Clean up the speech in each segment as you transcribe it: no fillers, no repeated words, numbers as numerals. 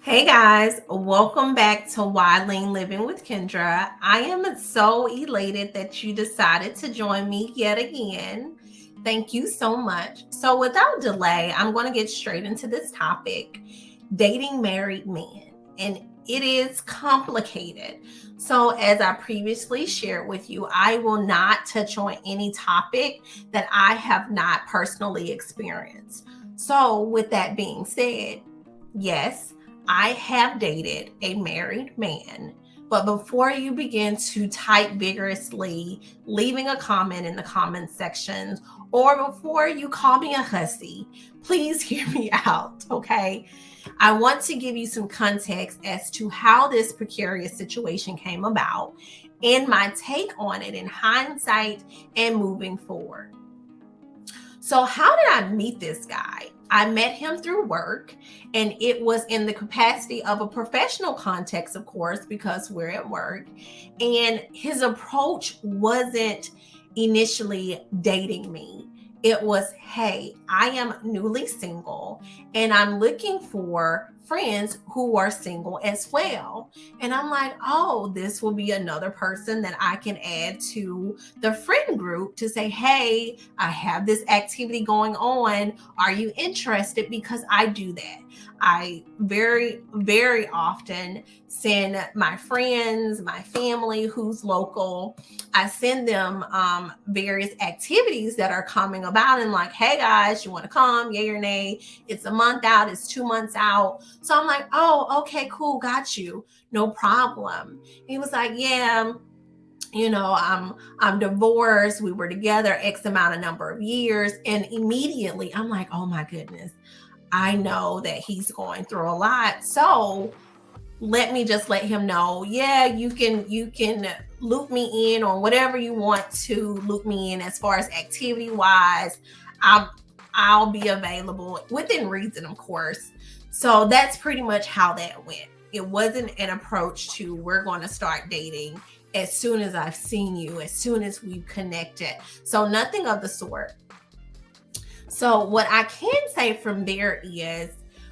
Hey guys, welcome back to Wildling Living with Kendra. I am so elated that you decided to join me yet again. Thank you so much. So, without delay, I'm going to get straight into this topic, dating married men. And it is complicated. So, as I previously shared with you, I will not touch on any topic that I have not personally experienced. So, with that being said, yes, I have dated a married man. But before you begin to type vigorously, leaving a comment in the comment sections, or before you call me a hussy, please hear me out, okay? I want to give you some context as to how this precarious situation came about and my take on it in hindsight and moving forward. So, how did I meet this guy? I met him through work, and it was in the capacity of a professional context, of course, because we're at work. And his approach wasn't initially dating me. It was, hey, I am newly single and I'm looking for friends who are single as well. And I'm like, oh, this will be another person that I can add to the friend group to say, hey, I have this activity going on. Are you interested? Because I do that. I very often send my friends, my family who's local, I send them various activities that are coming about and like, hey guys, you want to come? Yay or nay? It's a month out, it's 2 months out. So I'm like, oh, okay, cool, got you. No problem. He was like, yeah, I'm divorced. We were together X amount of number of years. And immediately I'm like, oh my goodness, I know that he's going through a lot. So let me just let him know, yeah, you can loop me in on whatever you want to loop me in as far as activity wise. I'll I'll be available within reason, of course. So that's pretty much how that went. It wasn't an approach to we're going to start dating as soon as I've seen you, as soon as we've connected. So nothing of the sort. So what I can say from there is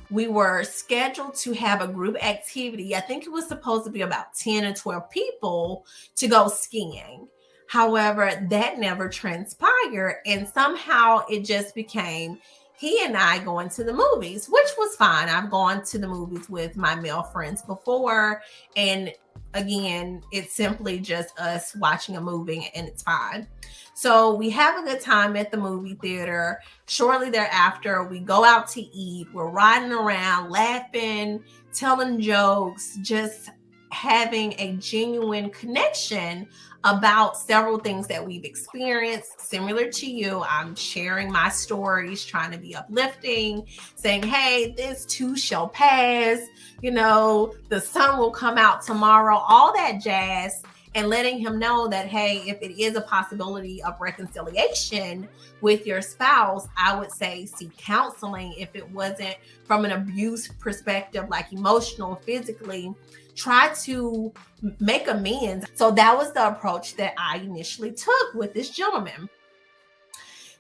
we were scheduled to have a group activity. I think it was supposed to be about 10 or 12 people to go skiing. However, that never transpired. And somehow it just became he and I going to the movies, which was fine. I've gone to the movies with my male friends before. And again, it's simply just us watching a movie and it's fine. So we have a good time at the movie theater. Shortly thereafter, we go out to eat. We're riding around, laughing, telling jokes, just having a genuine connection about several things that we've experienced. Similar to you, I'm sharing my stories, trying to be uplifting, saying, hey, this too shall pass. The sun will come out tomorrow, all that jazz, and letting him know that, hey, if it is a possibility of reconciliation with your spouse, I would say seek counseling. If it wasn't from an abuse perspective, like emotional, physically, try to make amends. So that was the approach that I initially took with this gentleman.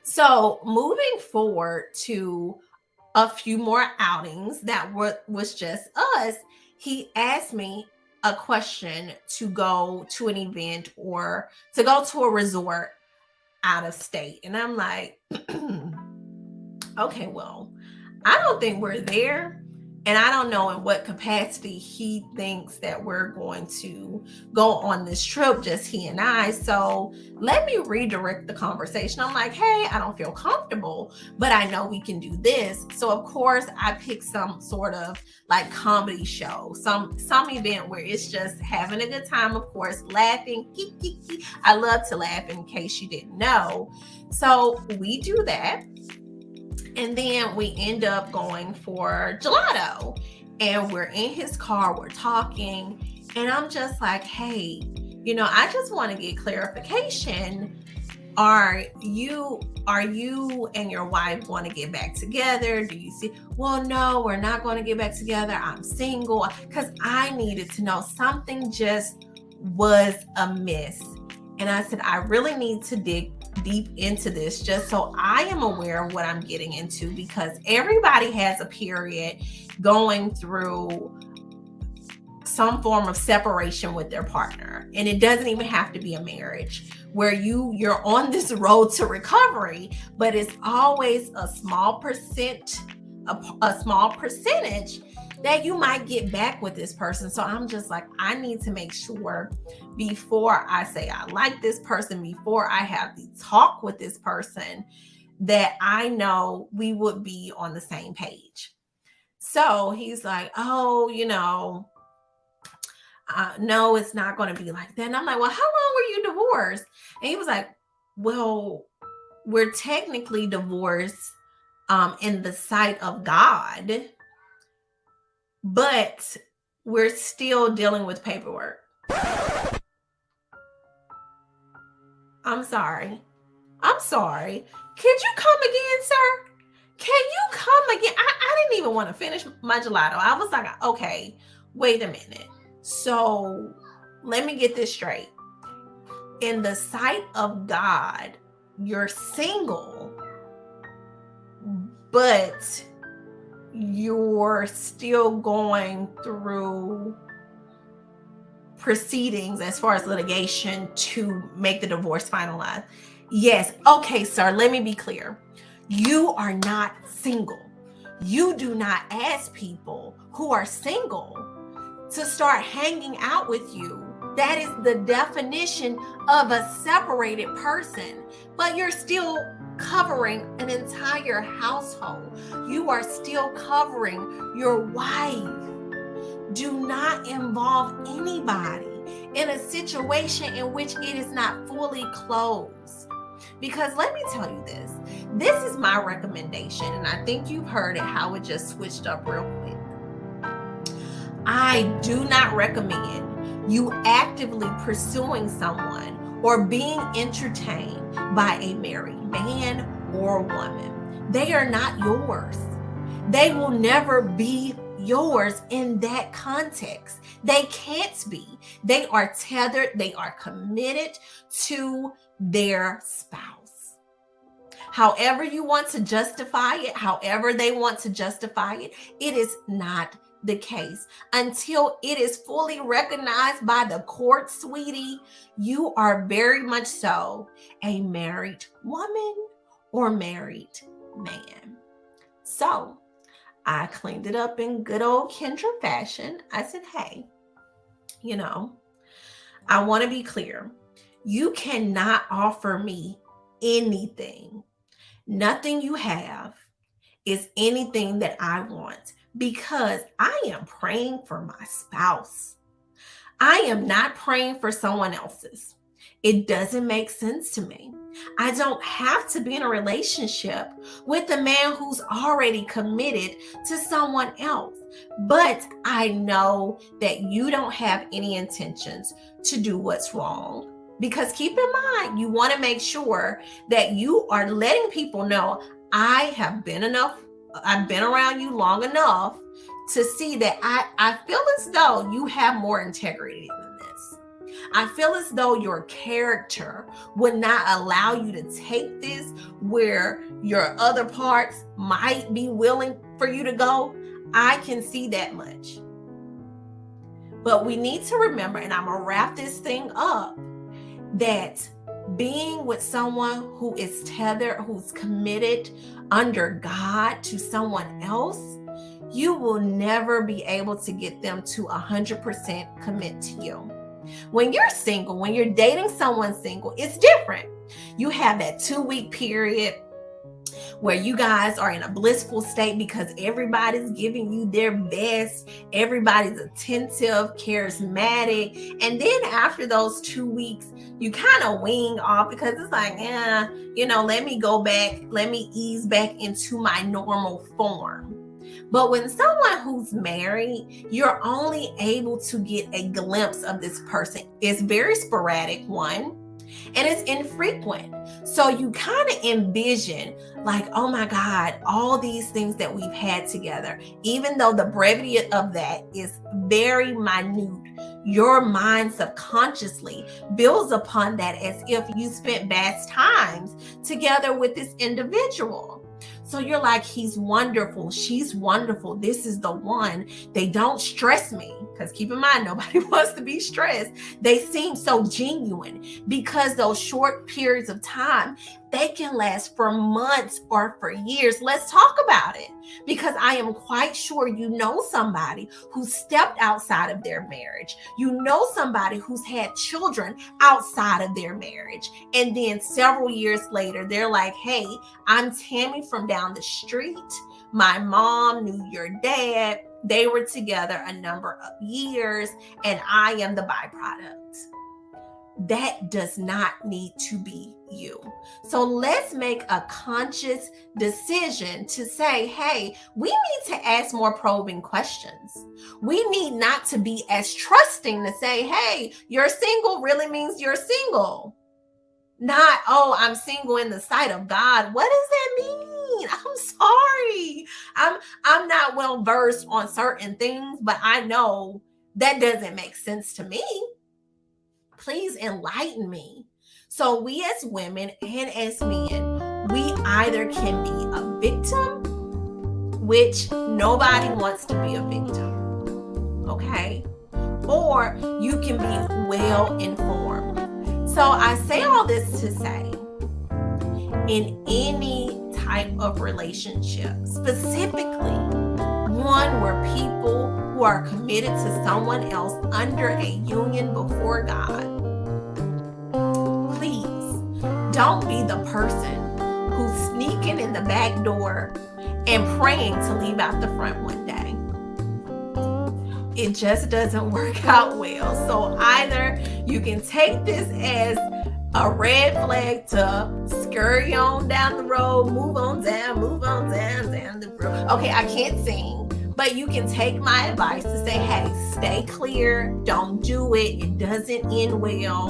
So moving forward to a few more outings that was just us, he asked me a question to go to an event or to go to a resort out of state. And I'm like, okay, well, I don't think we're there. And I don't know in what capacity he thinks that we're going to go on this trip, just he and I. So let me redirect the conversation. I'm like, hey, I don't feel comfortable, but I know we can do this. So of course I picked some sort of like comedy show, some event where it's just having a good time, of course, laughing. I love to laugh in case you didn't know. So we do that. And then we end up going for gelato. And we're in his car, we're talking. And I'm just like, hey, I just want to get clarification. Are you and your wife want to get back together? Do you see? Well, no, we're not going to get back together. I'm single. Because I needed to know something just was amiss. And I said, I really need to dig deep into this just so I am aware of what I'm getting into, because everybody has a period going through some form of separation with their partner. And it doesn't even have to be a marriage, where you're on this road to recovery, but it's always a small percentage that you might get back with this person. So I'm just like, I need to make sure before I say I like this person, before I have the talk with this person, that I know we would be on the same page. So he's like, oh, no, it's not going to be like that. And I'm like, well, how long were you divorced? And he was like, well, we're technically divorced in the sight of God, but we're still dealing with paperwork. I'm sorry. Could you come again, sir? Can you come again? I didn't even want to finish my gelato. I was like, okay, wait a minute. So let me get this straight. In the sight of God, you're single, but you're still going through proceedings as far as litigation to make the divorce finalized. Yes. Okay, sir, let me be clear. You are not single. You do not ask people who are single to start hanging out with you. That is the definition of a separated person, but you're still covering an entire household. You are still covering your wife. Do not involve anybody in a situation in which it is not fully closed. Because let me tell you this is my recommendation, and I think you've heard it, how it just switched up real quick. I do not recommend you actively pursuing someone or being entertained by a married man or woman. They are not yours. They will never be yours in that context. They can't be. They are tethered. They are committed to their spouse. However you want to justify it, however they want to justify it, it is not the case. Until it is fully recognized by the court, sweetie, you are very much so a married woman or married man. So I cleaned it up in good old Kendra fashion. I said, hey, I want to be clear. You cannot offer me anything. Nothing you have is anything that I want, because I am praying for my spouse. I am not praying for someone else's. It doesn't make sense to me. I don't have to be in a relationship with a man who's already committed to someone else. But I know that you don't have any intentions to do what's wrong. Because keep in mind, you want to make sure that you are letting people know, I've been around you long enough to see that I feel as though you have more integrity than this. I feel as though your character would not allow you to take this where your other parts might be willing for you to go. I can see that much. But we need to remember, and I'm going to wrap this thing up, that being with someone who is tethered, who's committed under God to someone else, you will never be able to get them to 100% commit to you. When you're single, when you're dating someone single, it's different. You have that 2-week period where you guys are in a blissful state because everybody's giving you their best. Everybody's attentive, charismatic. And then after those 2 weeks, you kind of wean off because it's like, let me go back. Let me ease back into my normal form. But when someone who's married, you're only able to get a glimpse of this person. It's very sporadic, one, and it's infrequent. So you kind of envision like, oh my God, all these things that we've had together, even though the brevity of that is very minute, your mind subconsciously builds upon that as if you spent vast times together with this individual. So you're like, he's wonderful. She's wonderful. This is the one. They don't stress me. because keep in mind, nobody wants to be stressed. They seem so genuine because those short periods of time, they can last for months or for years. Let's talk about it, because I am quite sure you know somebody who stepped outside of their marriage. You know somebody who's had children outside of their marriage. And then several years later, they're like, hey, I'm Tammy from down the street. My mom knew your dad. They were together a number of years, and I am the byproduct. That does not need to be you. So let's make a conscious decision to say, hey, we need to ask more probing questions. We need not to be as trusting to say, hey, you're single really means you're single. Not, oh, I'm single in the sight of God. What does that mean? I'm sorry. I'm not well versed on certain things, but I know that doesn't make sense to me. Please enlighten me. So we as women and as men, we either can be a victim, which nobody wants to be a victim, okay? Or you can be well informed. So I say all this to say, in any type of relationship, specifically one where people who are committed to someone else under a union before God, please don't be the person who's sneaking in the back door and praying to leave out the front one day. It just doesn't work out well. So either you can take this as a red flag to scurry on down the road, move on down the road. Okay, I can't sing, but you can take my advice to say, hey, stay clear, don't do it. It doesn't end well.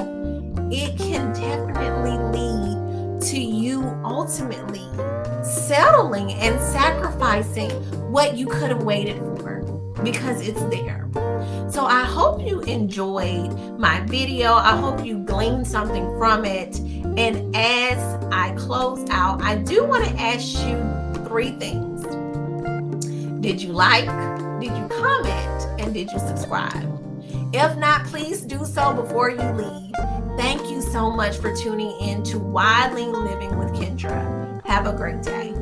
It can definitely lead to you ultimately settling and sacrificing what you could have waited for, because it's there. So I hope you enjoyed my video. I hope you gleaned something from it. And as I close out, I do want to ask you 3 things. Did you like? Did you comment? And did you subscribe? If not, please do so before you leave. Thank you so much for tuning in to Wildly Living with Kendra. Have a great day.